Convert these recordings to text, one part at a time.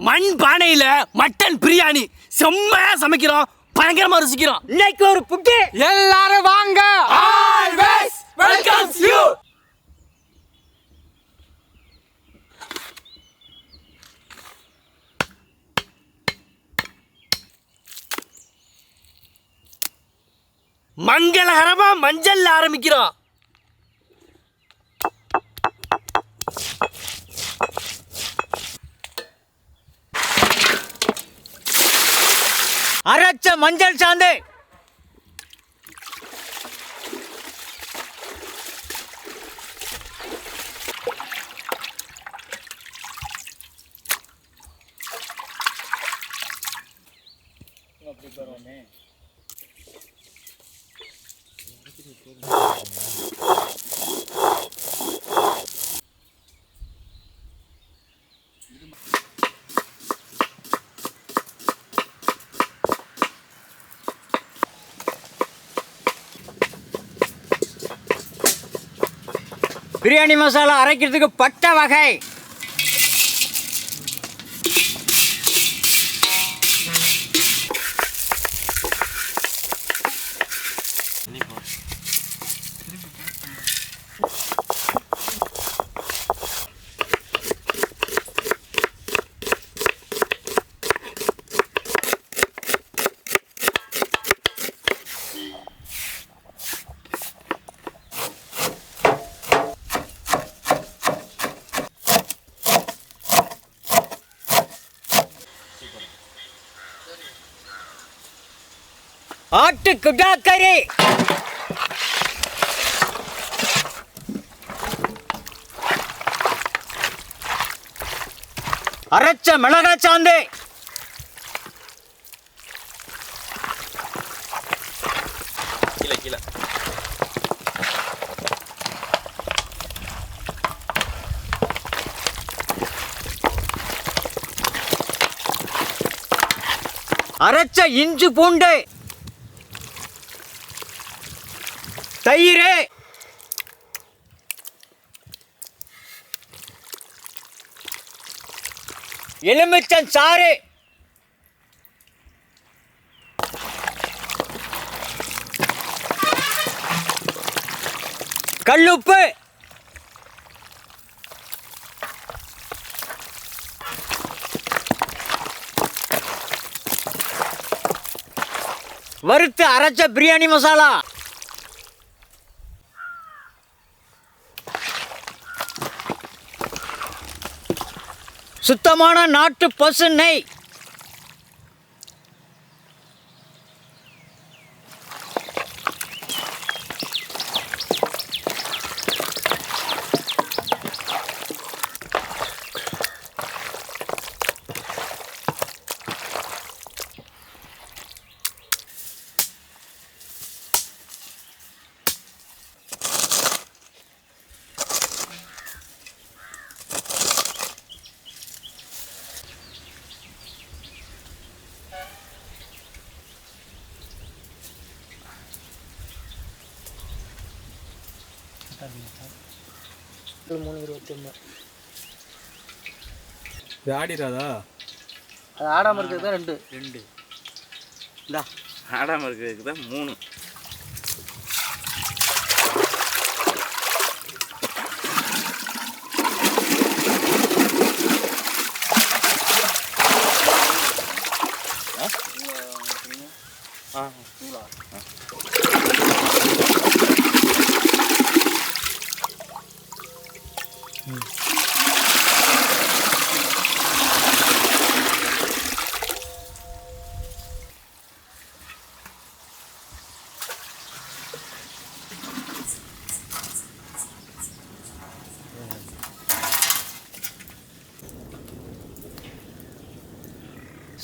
மண் பானையில மட்டன் பிரியாணி செம்மையா சமைக்கிறோம், பயங்கரமா ருசிக்கிறோம். இன்னைக்கு ஒரு புட்டு, எல்லாரும் வாங்க. Always welcomes you. மங்களகரமா மஞ்சள் ஆரம்பிக்கிறோம். அரைச்ச மஞ்சள் சாந்து, பிரியாணி மசாலா அரைக்கிறதுக்கு பட்டை வகை, ஆட்டு குடாக்கறி, அரைச்ச மிளகாய் சாந்து, அரைச்ச இஞ்சி பூண்டு, தயிர், எலுமிச்சம் சாறு, கல்லுப்பு, வறுத்து அரைச்ச பிரியாணி மசாலா, சுத்தமான நாட்டு பசு நெய், இது ஆடிடாதா? அது ஆடாமல் இருக்கிறது தான் ரெண்டு இந்தா ஆடாமல் இருக்கிறதுக்கு தான் 3.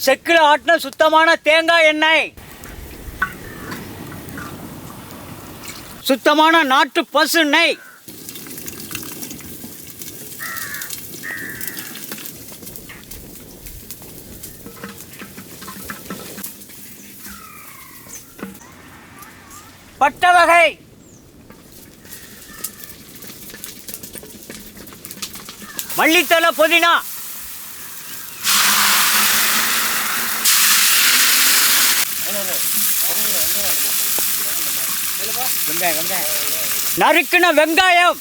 செக்கில் ஆட்டின சுத்தமான தேங்காய் எண்ணெய், சுத்தமான நாட்டு பசு நெய், பட்டை வகை, மல்லித்தலை, புதினா, நறுக்கின வெங்காயம்,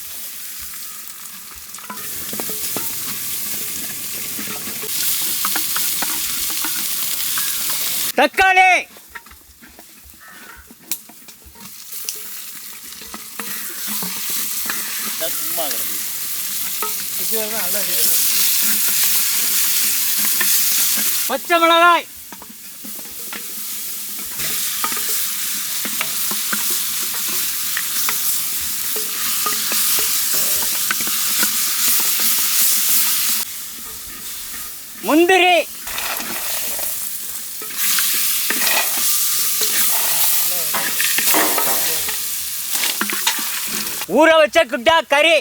தக்காளி, சும்மா கிடக்கு. பச்சை மிளகாய், முந்திரி, ஊற வச்ச குட்டா கறி,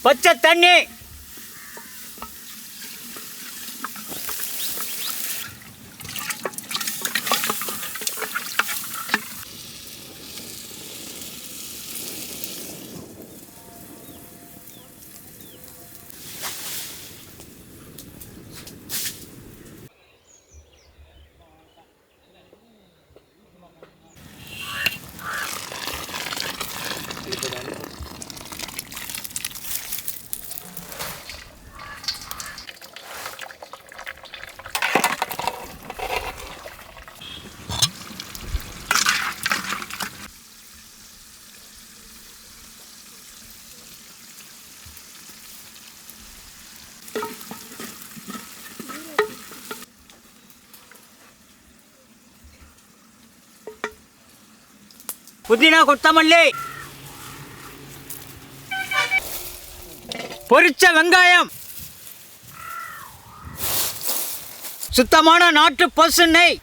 பச்சை தண்ணி, புதினா, கொத்தமல்லி, பொரிச்ச வெங்காயம், சுத்தமான நாட்டு பசு நெய்,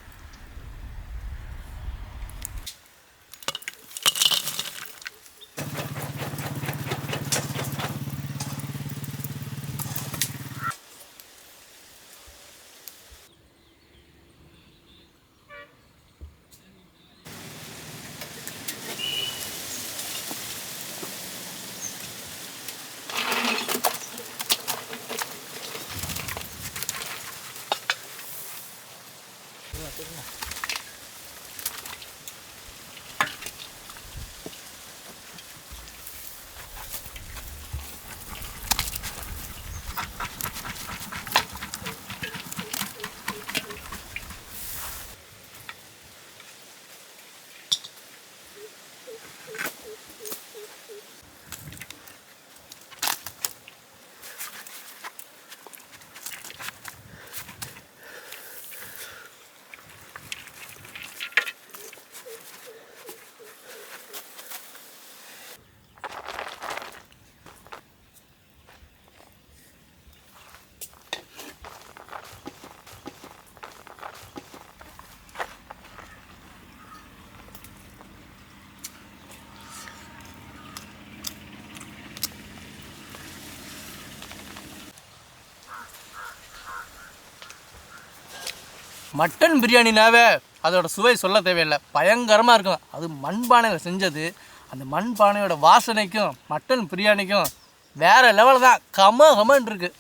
மட்டன் பிரியாணினாவே அதோட சுவை சொல்ல தேவையில்லை, பயங்கரமாக இருக்கும். அது மண்பானையில் செஞ்சது. அந்த மண்பானையோட வாசனைக்கும் மட்டன் பிரியாணிக்கும் வேறு லெவலில் தான் கமன்னு இருக்குது.